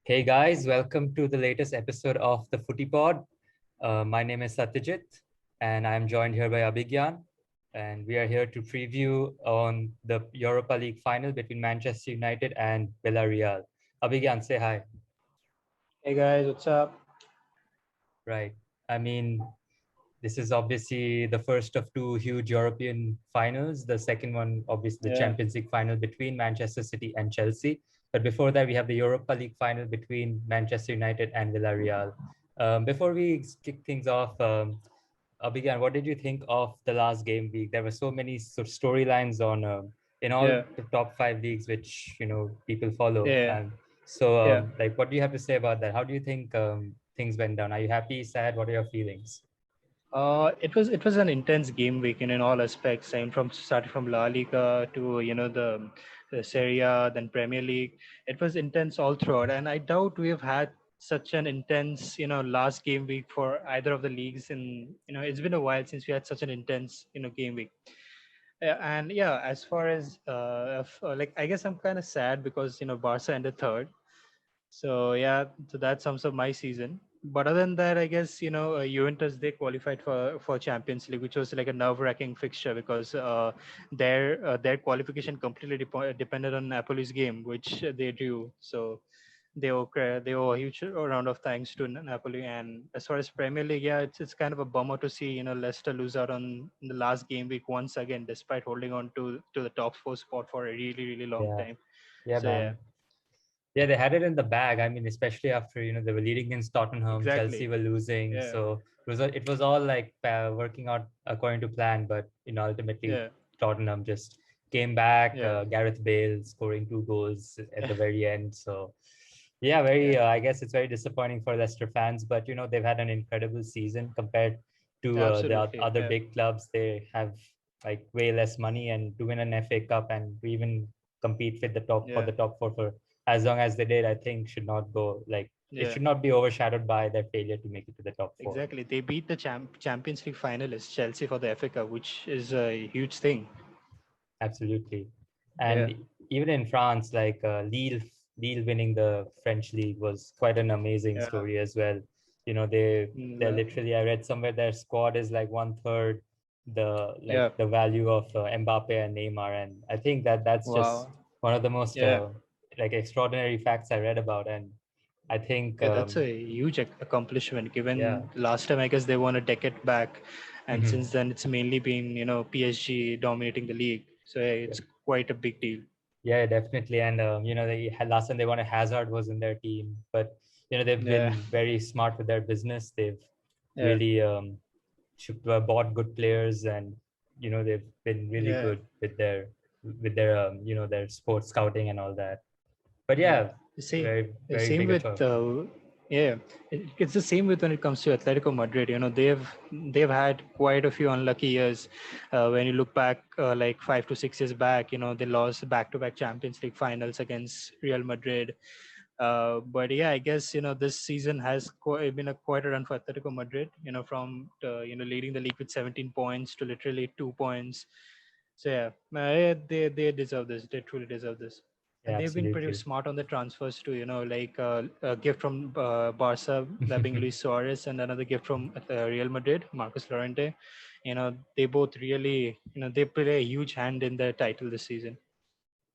Hey guys, welcome to the latest episode of the Footy Pod. My name is Satyajit, and I'm joined here by Abhigyan, and we are here to preview on the Europa League final between Manchester United and Villarreal. Abhigyan, say hi. Hey guys, what's up? Right. I mean, this is obviously the first of two huge European finals. The second one, obviously, the Yeah, Champions League final between Manchester City and Chelsea. But before that, we have the Europa League final between Manchester United and Villarreal. Before we kick things off, Abhigyan, what did you think of the last game week? There were so many storylines on in all yeah, the top five leagues, which people follow. yeah, And so, yeah. like, what do you have to say about that? How do you think things went down? Are you happy, sad? What are your feelings? It was an intense game week in all aspects. I mean, from starting from La Liga to the Serie A, then Premier League. It was intense all throughout, and I doubt we have had such an intense last game week for either of the leagues. In it's been a while since we had such an intense game week. And yeah, as far as like I guess I'm kind of sad because Barca ended third. So yeah, so that sums up my season. But other than that, I guess Juventus they qualified for Champions League, which was like a nerve-wracking fixture because their qualification completely depended on Napoli's game, which they drew. So they owe a huge round of thanks to Napoli. And as far as Premier League, yeah, it's kind of a bummer to see Leicester lose out on the last game week once again, despite holding on to the top four spot for a really long Yeah, time. yeah, So yeah, man. Yeah, they had it in the bag. I mean, especially after they were leading against Tottenham, Chelsea exactly. were losing, Yeah, so it was all like working out according to plan. But ultimately, yeah. Tottenham just came back. Yeah, Gareth Bale scoring two goals at the very end. So yeah, very. yeah, I guess it's very disappointing for Leicester fans, but they've had an incredible season compared to the absolutely. other Yeah, big clubs. They have like way less money, and to win an FA Cup and to even compete with the top for yeah, the top four for as long as they did, I think should not go like it yeah. should not be overshadowed by their failure to make it to the top four. Exactly. They beat the Champions League finalists, Chelsea, for the FA Cup, which is a huge thing. Absolutely. Yeah, And even in France, like Lille winning the French league was quite an amazing yeah, story as well. They're yeah, literally, I read somewhere their squad is like one third yeah. the value of Mbappe and Neymar, and I think that's just Wow. one of the most Yeah, like extraordinary facts I read about, and I think yeah. That's a huge accomplishment. yeah. Given last time, I guess they won a decade back, and Mhm. since then it's mainly been PSG dominating the league. So yeah, it's quite a big deal. Yeah, definitely. And they had last time they won a Hazard was in their team, but they've Yeah, been very smart with their business. They've yeah, really bought good players, and they've been really yeah, good with their their sports scouting and all that. But yeah. yeah, See, very very same big with yeah, it's the same with when it comes to Atletico Madrid. They've had quite a few unlucky years. When you look back, like 5 to 6 years back, they lost back-to-back Champions League finals against Real Madrid. But yeah, I guess this season has been a quite a run for Atletico Madrid. From leading the league with 17 points to literally 2 points. So yeah, they deserve this. They truly deserve this. And yeah, they've been pretty absolutely. smart on the transfers too. Like a gift from Barca, that being Luis Suarez, and another gift from Real Madrid, Marcus Llorente. They both really, they play a huge hand in the title this season.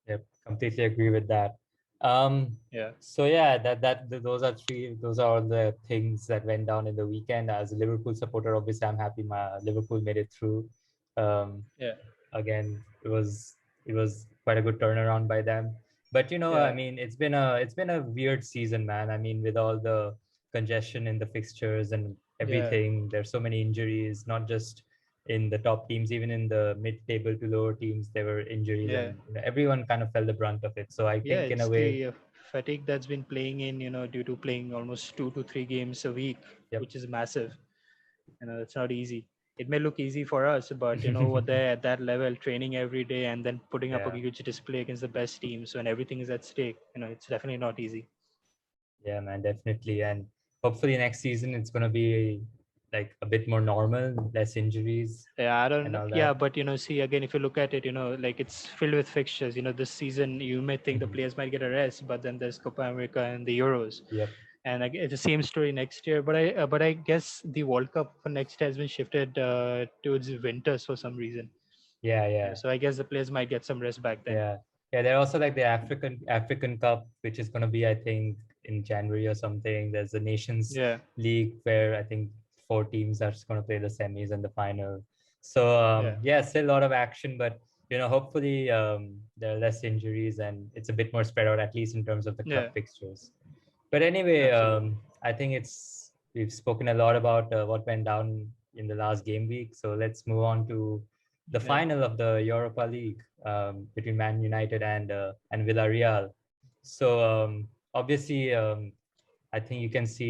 Yep, completely agree with that. Yeah, So yeah, those are all the things that went down in the weekend. As a Liverpool supporter, obviously I'm happy my Liverpool made it through. Um, yeah, Again, it was quite a good turnaround by them. But I yeah, mean, it's been a weird season, man. I mean, with all the congestion in the fixtures and yeah. everything, there's so many injuries, not just in the top teams, even in the mid-table to lower teams, there were injuries, Yeah, and everyone kind of felt the brunt of it. So I yeah, think in a it's way, the fatigue that's been playing in, due to playing almost 2 to 3 games a week, yep. which is massive. It's not easy. It may look easy for us, but over there at that level, training every day and then putting up a Yeah, huge display against the best teams when everything is at stake, it's definitely not easy. yeah, man, definitely. And hopefully next season it's gonna be like a bit more normal, less injuries Yeah, I and don't. all Yeah, that? but see again, if you look at it, like it's filled with fixtures. This season you may think the Mhm. players might get a rest, but then there's Copa America and the Euros, Yep. and it's the same story next year. But I guess the World Cup for next year has been shifted towards winters for some reason. Yeah, yeah. So I guess the players might get some rest back then. Yeah, yeah. They're also like the African Cup, which is gonna be, I think, in January or something. There's the Nations Yeah, League where I think four teams are just gonna play the semis and the final. So yeah, yeah, still a lot of action, but hopefully there are less injuries and it's a bit more spread out, at least in terms of the yeah, cup fixtures. But anyway, absolutely. I think we've spoken a lot about what went down in the last game week. So let's move on to the Yeah, final of the Europa League between Man United and Villarreal. So obviously, I think you can see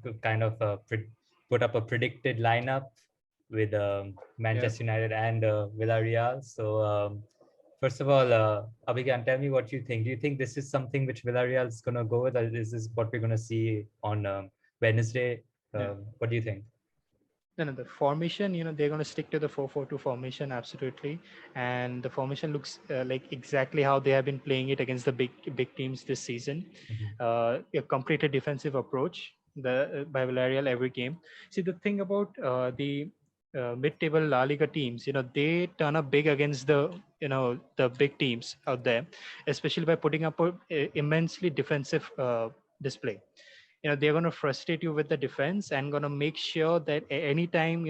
we've kind of put up a predicted lineup with yeah. Manchester United and Villarreal. So first of all, Abhigan, tell me what you think. Do you think this is something which Villarreal is going to go with, or is this what we're going to see on Wednesday? Yeah. What do you think? No, the formation, they're going to stick to the 4-4-2 formation, absolutely. And the formation looks like exactly how they have been playing it against the big teams this season. Mhm. A completed defensive approach by Villarreal every game. See, the thing about the mid-table La Liga teams, they turn up big against the big teams out there, especially by putting up a immensely defensive display. They're going to frustrate you with the defense and going to make sure that anytime,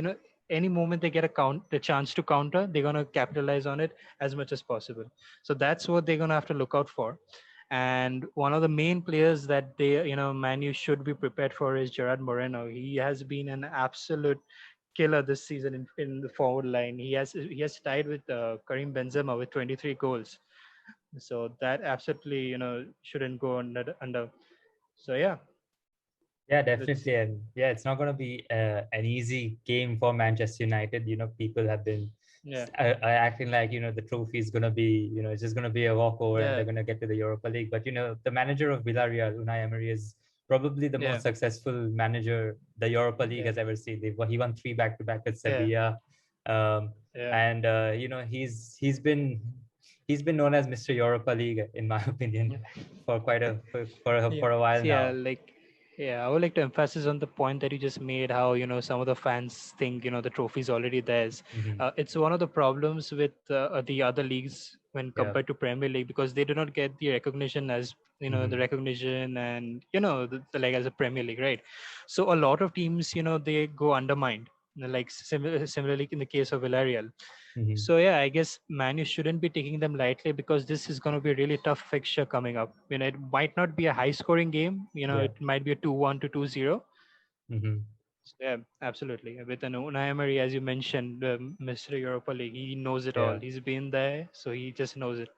any moment they get the chance to counter, they're going to capitalize on it as much as possible. So that's what they're going to have to look out for. And one of the main players that Manu should be prepared for is Gerard Moreno. He has been an absolute killer this season in the forward line. He has tied with Karim Benzema with 23 goals. So that absolutely shouldn't go under. So yeah, Yeah, let's definitely. see. And yeah, it's not going to be an easy game for Manchester United. People have been Yeah, acting like, the trophy is going to be, it's just going to be a walkover and they're yeah, going to get to the Europa League. But, the manager of Villarreal, Unai Emery, is probably the yeah, most successful manager the Europa League yeah, has ever seen. He won three back-to-back with yeah, Sevilla. Um, yeah, and, he's been known as Mr. Europa League, in my opinion, yeah. for quite Yeah. for a while See, now. I would like to emphasize on the point that you just made, how, some of the fans think, the trophy is already theirs. Hmm. It's one of the problems with the other leagues when Yeah. compared to Premier League, because they do not get the recognition as, the Hmm. recognition and, like as a Premier League, right? So a lot of teams, they go undermined, like similarly in the case of Villarreal. Hmm. So yeah, I guess Man U shouldn't be taking them lightly, because this is going to be a really tough fixture coming up. It might not be a high-scoring game. Yeah. It might be a 2-1 to 2-0. Hmm. So, yeah, absolutely. With an Unai Emery, as you mentioned, Mr. Europa League, he knows it all. Yeah. He's been there, so he just knows it.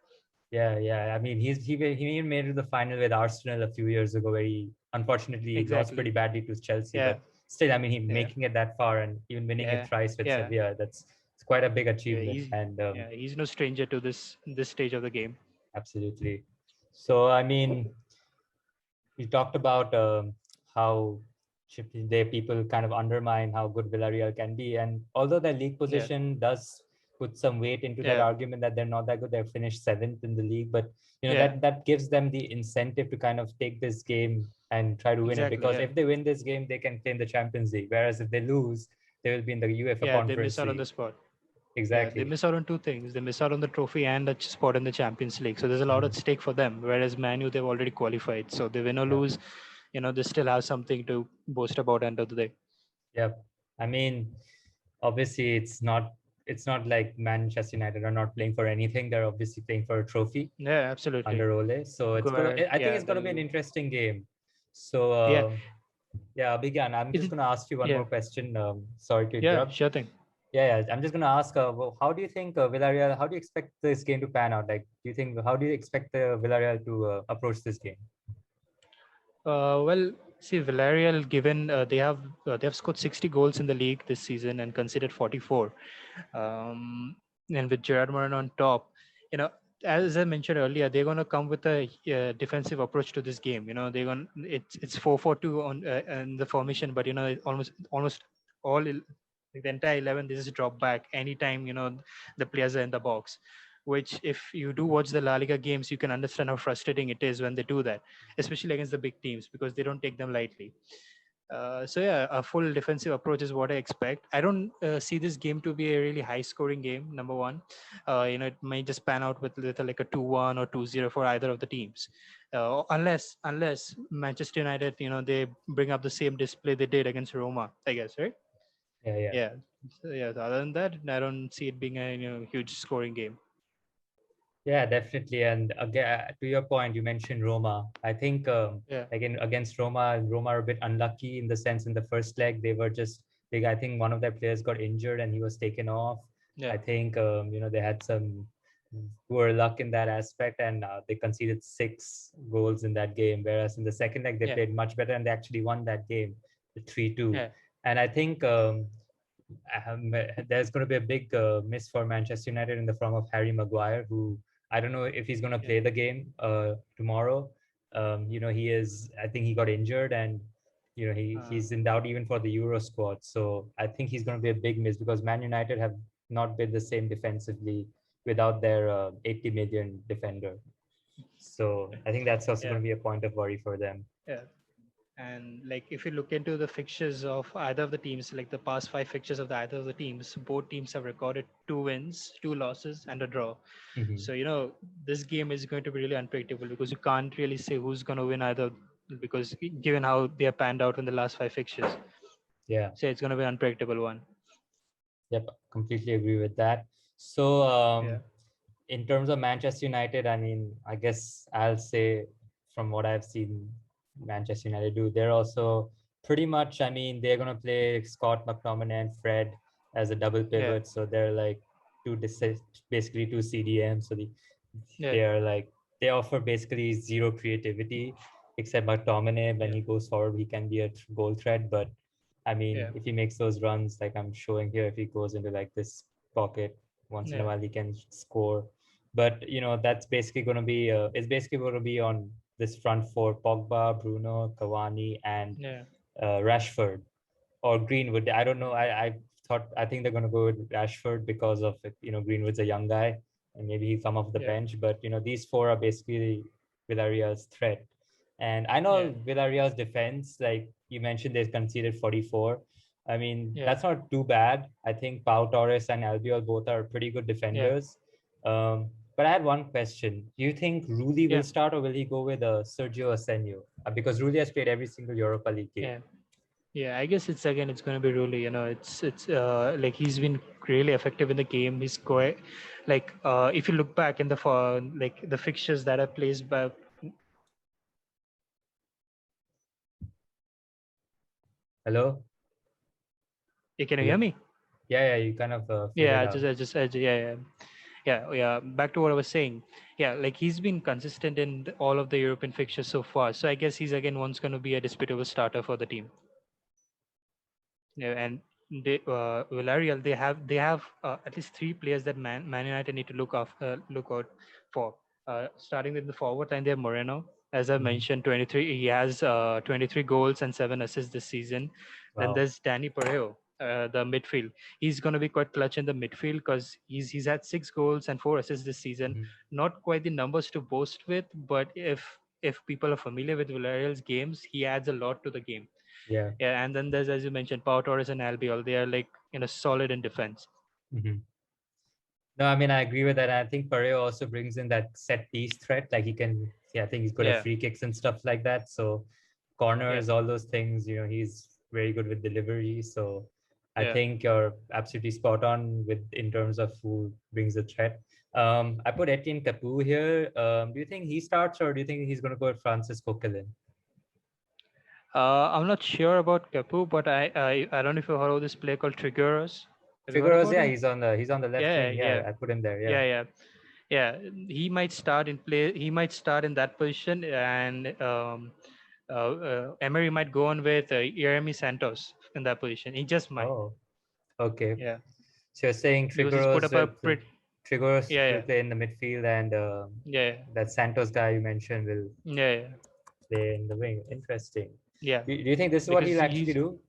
Yeah. Yeah. I mean, he even made it to the final with Arsenal a few years ago, where he unfortunately lost pretty Exactly. badly to Chelsea. Yeah, But still, I mean, he yeah, making it that far and even winning it yeah, thrice with yeah, Sevilla, it's quite a big yeah. achievement. And He's no stranger to this stage of the game. absolutely. So, I mean, we talked about how their people kind of undermine how good Villarreal can be. And although their league Yeah, position does put some weight into that yeah, argument that they're not that good, they're finished seventh in the league, but yeah. that gives them the incentive to kind of take this game and try to win it, Exactly. because Yeah, if they win this game, they can claim the Champions League. Whereas if they lose, they will be in the UEFA yeah. They miss Conference out on League. the spot. Yeah, they Exactly. miss out on two things. They miss out on the trophy and a spot in the Champions League. So there's a lot Mhm. at stake for them. Whereas Man U, they've already qualified. So they win or Yeah. lose, they still have something to boast about end of the day. Yeah. I mean, obviously it's not like Manchester United are not playing for anything. They're obviously playing for a trophy Yeah, absolutely. under Ole. So I think Yeah, it's gonna be an interesting game. So yeah, yeah, Abhigan, I'm is just it? gonna ask you one Yeah, more question. Sorry to yeah, interrupt. sure thing. Yeah, I'm just gonna ask, how do you think Villarreal? How do you expect this game to pan out? Like, how do you expect Villarreal to approach this game? Well, see, Villarreal, given they have scored 60 goals in the league this season and conceded 44. Um, and with Gerard Moreno on top, you know, as I mentioned earlier, they're going to come with a defensive approach to this game. They're going it's 4-4-2 on in the formation, but it almost like the entire 11, they just drop back anytime the players are in the box. Which, if you do watch the La Liga games, you can understand how frustrating it is when they do that, especially against the big teams, because they don't take them lightly. So yeah, a full defensive approach is what I expect. I don't see this game to be a really high scoring game. Number one, it may just pan out with like a 2-1 or 2-0 for either of the teams, unless Manchester United, they bring up the same display they did against Roma, I guess, right? Yeah, yeah. Yeah. So yeah, other than that, I don't see it being a huge scoring game. Yeah, definitely. And again, to your point, you mentioned Roma. I think Yeah. again against Roma, Roma are a bit unlucky in the sense in the first leg they were just like I think one of their players got injured and he was taken off. Yeah. I think they had some poor luck in that aspect and they conceded 6 goals in that game. Whereas in the second leg they Yeah. played much better and they actually won that game, 3-2. Yeah. And I think there's going to be a big miss for Manchester United in the form of Harry Maguire, who I don't know if he's going to Yeah. play the game tomorrow. He is. I think he got injured, and Uh, he's in doubt even for the Euro squad. So I think he's going to be a big miss because Man United have not been the same defensively without their 80 million defender. So I think that's also yeah. going to be a point of worry for them. Yeah. And like if you look into the fixtures of either of the teams, like the past five fixtures of the either of the teams, both teams have recorded 2 wins, 2 losses, and a draw. Hmm. So this game is going to be really unpredictable because you can't really say who's going to win either, because given how they are panned out in the last five fixtures, Yeah. so it's going to be an unpredictable one. Yep. Completely agree with that. So Yeah. in terms of Manchester United, I mean, I guess I'll say from what I've seen Manchester United do, they're also pretty much, I mean, they're going to play Scott McTominay and Fred as a double Yeah. pivot. So they're like basically two CDMs. So Yeah. they are like, they offer basically zero creativity, except McTominay. When Yeah. he goes forward, he can be a goal threat. But I mean, Yeah. if he makes those runs, like I'm showing here, if he goes into like this pocket, once in a Yeah. while he can score. But that's basically going to be it's basically going to be on this front four: Pogba, Bruno, Cavani, and Yeah. Rashford or Greenwood. I don't know. Yeah. I think they're going to go with Rashford because of Greenwood's a young guy and maybe he'll come off the Yeah. bench. But these four are basically Villarreal's threat. And I Yeah. know Villarreal's defense, like you mentioned, they conceded 44. I mean, Yeah. that's not too bad. I think Pau Torres and Albiol both are pretty good Yeah. defenders. But I had one question. Do you think Rulli will Yeah. start or will he go with Sergio Asenio? Because Rulli has played every single Europa League game. Yeah. Yeah, I guess it's going to be really, it's like he's been really effective in the game. He's quite like if you look back in the for like the fixtures that are placed by. Hello? Can you hear You, me? yeah, you kind of Yeah, faded out. yeah, yeah. Back to what I was saying. Yeah, like he's been consistent in all of the European fixtures so far. So I guess he's again once going to be a disputable starter for the team. Yeah, and Villarreal, they have at least three players that Man United need to look out for. Starting with the forward line, they have Moreno. As I Mhm. mentioned, 23. He has 23 goals and 7 assists this season. Then Wow. there's Danny Parejo, the midfield. He's going to be quite clutch in the midfield because he's had 6 goals and 4 assists this season. Mhm. Not quite the numbers to boast with, but if people are familiar with Villarreal's games, he adds a lot to the game. Yeah. Yeah, and then there's, as you mentioned, Pau Torres and Albiol. They are like solid in defense. Mhm. No, I mean I agree with that. I think Pereira also brings in that set piece threat. Like he can, yeah, I think he's good at Yeah, free kicks and stuff like that. So yeah, corners, all those things, he's very good with delivery. So I yeah. think you're absolutely spot on with in terms of who brings the threat. I put Etienne Capoue here. Do you think he starts or do you think he's going to go with Francis Coquelin? I'm not sure about Capu, but I don't know if you heard of this player called Trigueros. Have you heard Figueroa, about yeah, him? he's on the left Yeah, wing. yeah, Yeah, I put him there. Yeah. yeah, yeah, yeah. He might start in play. He might start in that position, and Emery might go on with Jeremy Santos in that position. He just might. Oh, okay. Yeah, So you're saying because he's put up a pretty. Trigueros Yeah, will yeah, play in the midfield, and yeah, that Santos guy you mentioned will yeah, yeah. play in the wing. Interesting. Yeah. Do you think this is what Because he'll actually he's do?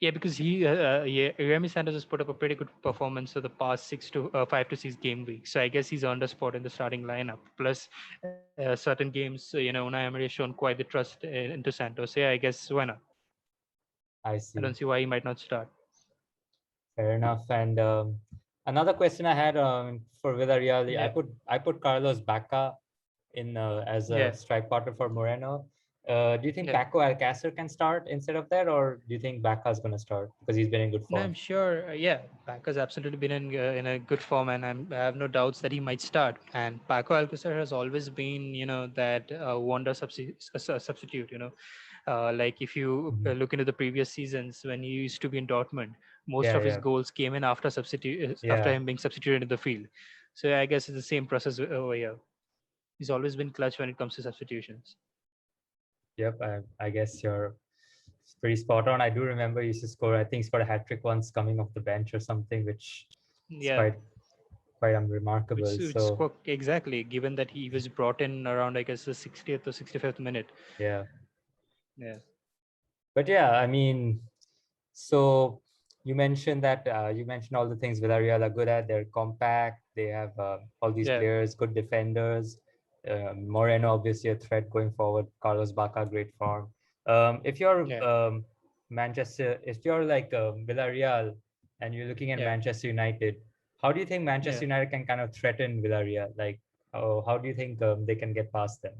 Yeah, because Remy Sanders has put up a pretty good performance for the past 5 to 6 game weeks. So I guess he's earned a spot in the starting lineup. Plus, certain games, Unai Emery has shown quite the trust into Santos. So yeah, I guess why not? I I don't see. see why he might not start. Fair enough. And another question I had for Villarreal, Yeah, I put Carlos Bacca in as a yeah, strike partner for Moreno. Do you think yeah. Paco Alcacer can start instead of that, or do you think Bacca is going to start because he's been in good No, form? I'm sure. Yeah, Paco's absolutely been in a good form, and I have no doubts that he might start. And Paco Alcacer has always been, that substitute. Like if you Mhm. look into the previous seasons when he used to be in Dortmund, most Yeah, of his yeah, goals came in after yeah. him being substituted in the field. So yeah, I guess it's the same process over here. He's always been clutch when it comes to substitutions. Yep. I guess you're pretty spot on. I do remember he used to score. I think he scored a hat trick once coming off the bench or something, which is Yeah, quite unremarkable. which So exactly given that he was brought in around, I guess, the 60th or 65th minute. yeah. Yeah, But yeah, I mean, so you mentioned all the things Villarreal are good at. They're compact. They have all these yeah, players, good defenders. Moreno, obviously a threat going forward. Carlos Bacca, great form. If you're yeah, if you're like Villarreal and you're looking at yeah, Manchester United, how do you think yeah. Manchester United can kind of threaten Villarreal? Like, how do you think they can get past them?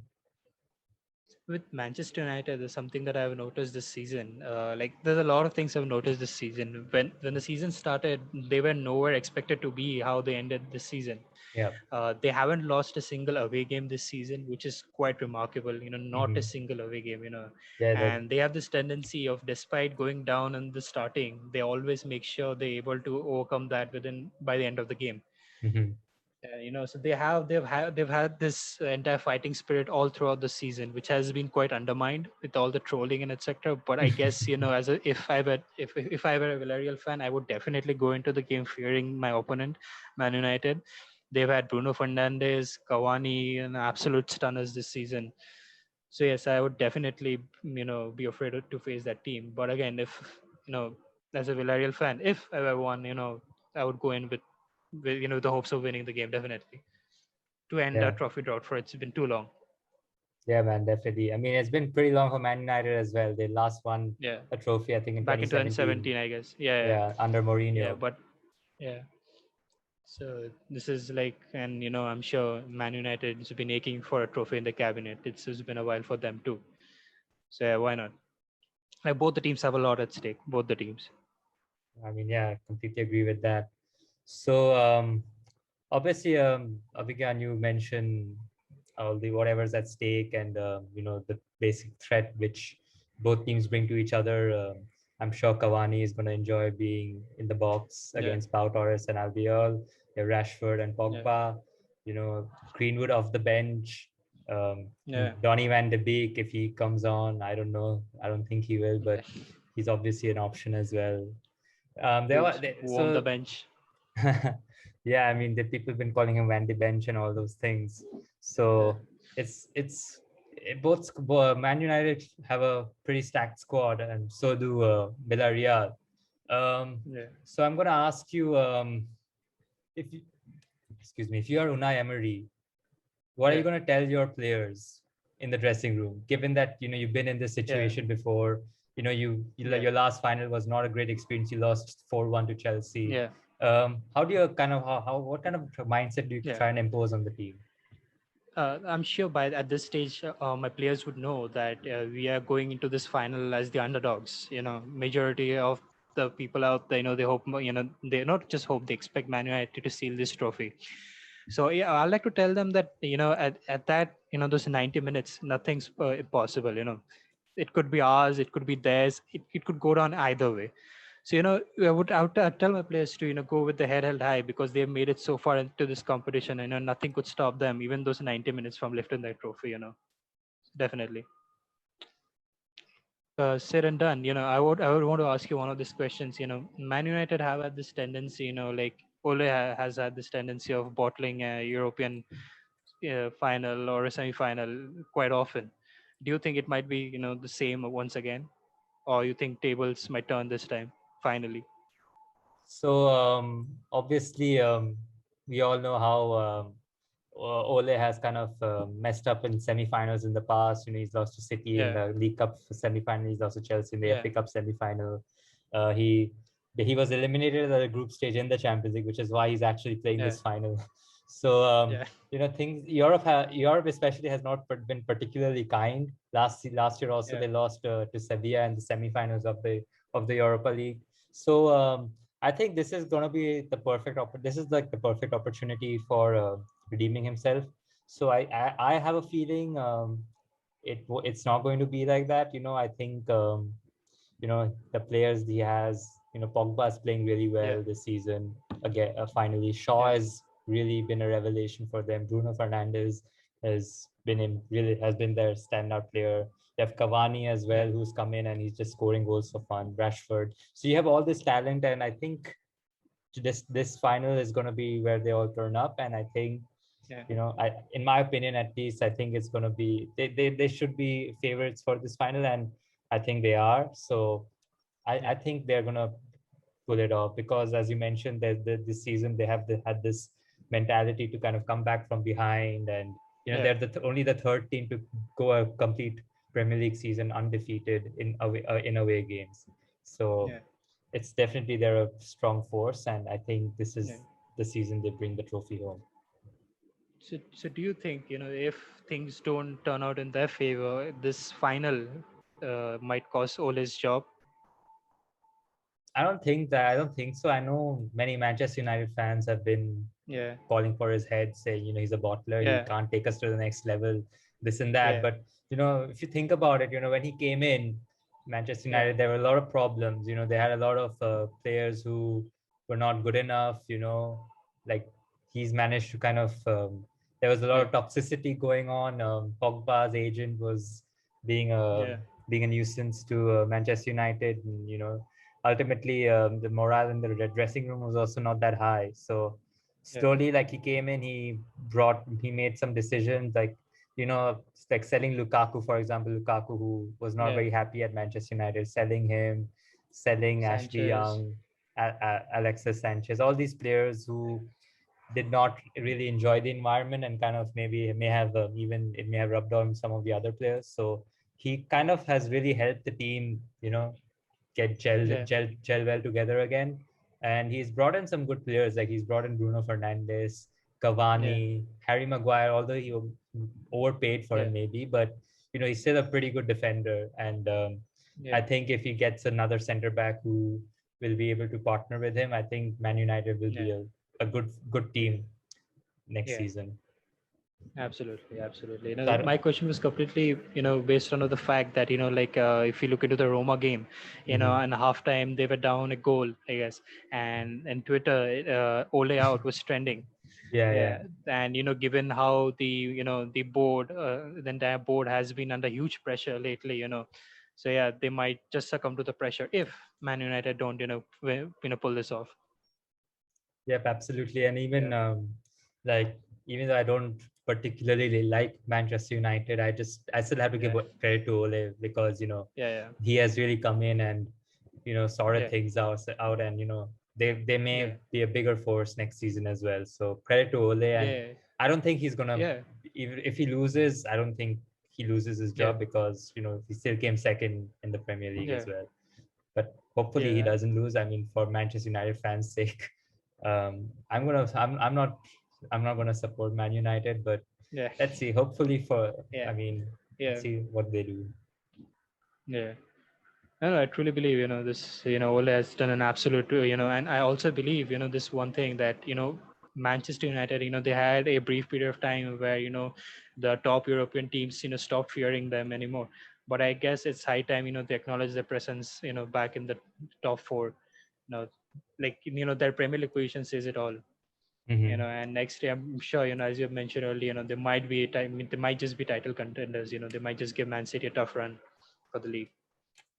With Manchester United, there's something that I've noticed this season. Like there's a lot of things I've noticed this season. When the season started, they were nowhere expected to be how they ended this season. Yeah. They haven't lost a single away game this season, which is quite remarkable. Not a Hmm. single away game. Yeah. That. And they have this tendency of, despite going down in the starting, they always make sure they're able to overcome that within by the end of the game. Hmm. So they've had this entire fighting spirit all throughout the season, which has been quite undermined with all the trolling and etc. But I guess, as a if I were a Villarreal fan, I would definitely go into the game fearing my opponent, Man United. They've had Bruno Fernandes, Cavani, and absolute stunners this season. So yes, I would definitely be afraid to face that team. But again, if you know as a Villarreal fan, if I ever won, I would go in with the hopes of winning the game, definitely, to end Yeah. that trophy drought, for it's been too long. Yeah, man, definitely. I mean, it's been pretty long for Man United as well. They last won Yeah, a trophy, I think, in back in 2017. 2017, I guess. Yeah, Yeah, under yeah, Mourinho. but yeah. So this is like, and I'm sure Man United has been aching for a trophy in the cabinet. It's been a while for them too. So yeah, why not? Like both the teams have a lot at stake. Both the teams. I mean, yeah, I completely agree with that. So, obviously, Abhigyan, you mentioned all the whatever's at stake and the basic threat which both teams bring to each other. I'm sure Cavani is going to enjoy being in the box Yeah, against Pau Torres and Albiol. Rashford and yeah, Pogba. Greenwood off the bench. Um, yeah. Donny Van de Beek, if he comes on, I don't know. I don't think he will, Yeah. but he's obviously an option as well. To warm the So bench. yeah, I mean the people have been calling him Vandy Bench and all those things. Yeah, So Man United have a pretty stacked squad, and so do Villarreal. Um, yeah, so I'm gonna ask you, if you, excuse me, if you are Unai Emery, what are yeah, you going to tell your players in the dressing room, given that you've been in this yeah, situation before? yeah, Your last final was not a great experience. You lost 4-1 to Chelsea. yeah, How do you kind of how what kind of mindset do you yeah. try and impose on the team? I'm sure by at this stage, my players would know that we are going into this final as the underdogs. Majority of the people out there, they hope, they not just hope, they expect Man United to steal this trophy. So yeah, I like to tell them that at that, those 90 minutes, nothing's impossible. It could be ours, it could be theirs, it could go down either way. So I would tell my players to go with the head held high, because they've made it so far into this competition. Nothing could stop them, even those 90 minutes, from lifting that trophy. Definitely. Said and done. I would want to ask you one of these questions. Man United have had this tendency. Like Ole has had this tendency of bottling a European final or a semi-final quite often. Do you think it might be the same once again? or you think tables might turn this time finally? So obviously, we all know how Ole has kind of messed up in semifinals in the past. He's lost to City in Yeah, the League Cup semifinal. He's lost to Chelsea in the yeah, FA Cup semifinal. He was eliminated at the group stage in the Champions League, which is why he's actually playing yeah, this final. So yeah, things Europe especially has not been particularly kind. Last year also yeah, they lost to Sevilla in the semifinals of the Europa League. So I think this is gonna be the this is like the perfect opportunity for redeeming himself. So I have a feeling it's not going to be like that. I think the players he has. Pogba is playing really yeah, well this season. Again, finally, Shaw yeah, has really been a revelation for them. Bruno Fernandes has been their standout player. You have Cavani as yeah, well, who's come in and he's just scoring goals for fun. Rashford. So you have all this talent, and I think this final is going to be where they all turn up. And I think yeah, in my opinion, at least, I think it's going to be they should be favorites for this final, and I think they are. So I yeah, think they're gonna pull it off because, as you mentioned, this season they had this mentality to kind of come back from behind, and yeah, they're only the third team to go a complete Premier League season undefeated in away games. So yeah, it's definitely they're a strong force, and I think this yeah. is the season they bring the trophy home. So do you think, if things don't turn out in their favor, this final might cost Ole's job? I don't think so. I know many Manchester United fans have been Yeah, calling for his head, saying, he's a bottler, he yeah, can't take us to the next level, this and that. yeah, But, if you think about it, when he came in, Manchester yeah, United, there were a lot of problems. They had a lot of players who were not good enough, like he's managed to kind of, there was a lot yeah, of toxicity going on. Pogba's agent was being a, yeah, being a nuisance to Manchester United. And, ultimately the morale in the dressing room was also not that high. So yeah, slowly, like he came in, he made some decisions, like like selling Lukaku, for example. Lukaku, who was not yeah. very happy at Manchester United, selling him, selling Ashley Sanchez. Young, Alexis Sanchez, all these players who did not really enjoy the environment, and kind of maybe it may have even it may have rubbed on some of the other players. So he kind Yeah, of has really helped the team, get yeah, gel well together again. And he's brought in some good players, like he's brought in Bruno Fernandes, yeah, Cavani, Harry Maguire, although he overpaid for yeah, him maybe, but he's still a pretty good defender. And I yeah, think if he gets another center back who will be able to partner with him, I think Man United will be yeah, a good yeah, team next yeah. season. Absolutely, absolutely. So I My don't, question was completely, based on the fact that, like, if you look into the Roma game, Mhm. in halftime they were down a goal, I guess, and Twitter, Ole out was trending. Yeah, yeah. Yeah, and given how the board, the entire board has been under huge pressure lately, so yeah, they might just succumb to the pressure if Man United don't, pull this off. Yep, absolutely. And Yeah, even like even though I don't particularly like Manchester United, I still have to give yeah, credit to Ole because yeah, he has really come in and sorted yeah, things out, and they yeah, may be a bigger force next season as well. So credit to Ole, and yeah, I don't think he's gonna, yeah, even if he loses, I don't think he loses his yeah, job because he still came second in the Premier League yeah, as well. But hopefully he yeah, doesn't lose. I mean, for Manchester United fans' sake, I'm not gonna support Man United, but yeah, let's see. Hopefully yeah, I mean, let's yeah, see what they do. yeah. No, I truly believe, this, Ole has done an absolute, and I also believe, this one thing that, Manchester United, they had a brief period of time where, the top European teams, stopped fearing them anymore. But I guess it's high time, they acknowledge their presence, back in the top four, like, their Premier League position says it all. Hmm. And next year, I'm sure, as you mentioned earlier, they might be, they might just be title contenders, they might just give Man City a tough run for the league.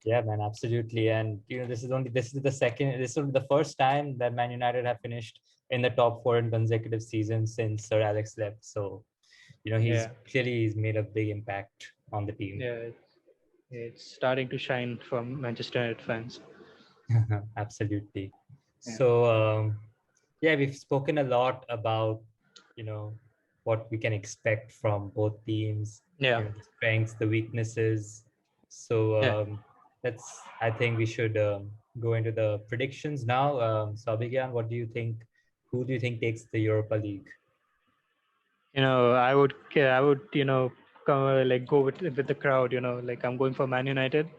Yeah, man, absolutely. And this is the second, this will be the first time that Man United have finished in the top four in consecutive seasons since Sir Alex left. So he's Yeah. clearly he's made a big impact on the team. Yeah, It's starting to shine from Manchester United fans. Absolutely. Yeah. So yeah, we've spoken a lot about, you know, what we can expect from both teams, Yeah. the strengths, the weaknesses. So Yeah. I think we should go into the predictions now. So Abhigyan, what do you think? Who do you think takes the Europa League? I would come, like go with the crowd. Like I'm going for Man United.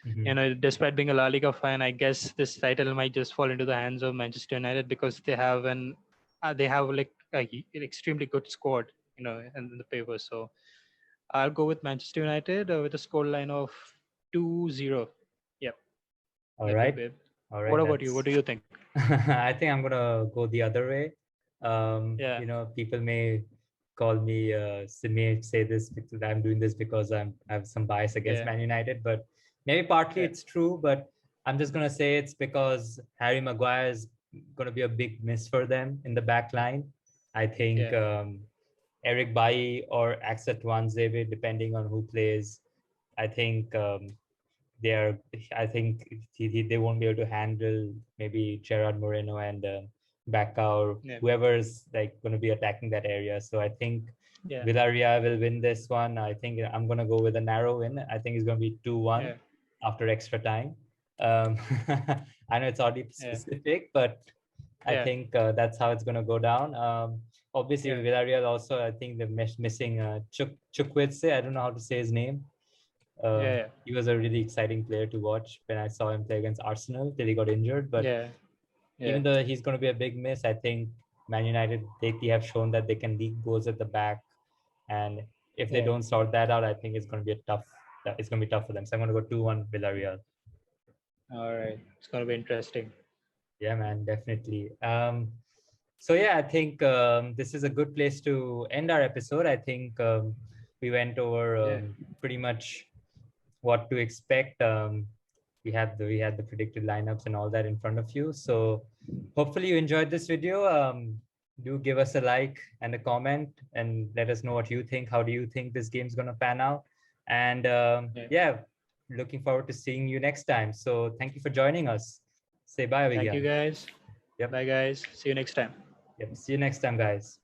Hmm. Despite being a La Liga fan, I guess this title might just fall into the hands of Manchester United because they have like an extremely good squad. In the paper. So I'll go with Manchester United with a scoreline of 2-0. Yep, All that would right. be it. All What right. about you? What That's do you think? I think I'm gonna go the other way. Yeah, People may call me, may say this because I'm doing this because I have some bias against yeah, Man United, but maybe partly yeah, it's true. But I'm just gonna say it's because Harry Maguire is gonna be a big miss for them in the back line. I think yeah, Eric Bailly or Axel Tuanzebe, depending on who plays. I think they are I think they won't be able to handle maybe Gerard Moreno and Bacca or yeah, whoever's like going to be attacking that area. So I think yeah, Villarreal will win this one. I think I'm going to go with a narrow win. I think it's going to be 2-1 yeah, after extra time. Um, I know it's oddly yeah, specific, but I yeah, think that's how it's going to go down. Obviously, yeah, Villarreal also, I think they're missing Chukwueze. I don't know how to say his name. yeah, He was a really exciting player to watch when I saw him play against Arsenal till he got injured. But yeah, yeah, even though he's going to be a big miss, I think Man United they have shown that they can leak goals at the back, and if they yeah. don't sort that out, I think it's going to be a tough. It's going to be tough for them. So I'm going to go 2-1 Villarreal. All right, it's gonna be interesting. Yeah, man, definitely. So yeah, I think this is a good place to end our episode. I think we went over Yeah, pretty much what to expect. We had the predicted lineups and all that in front of you. So hopefully you enjoyed this video. Do give us a like and a comment and let us know what you think. How do you think this game's gonna pan out? And yeah. yeah, looking forward to seeing you next time. So thank you for joining us. Say bye Thank you, again. guys. Yep. Bye, guys. See you next time. Yep. See you next time, guys.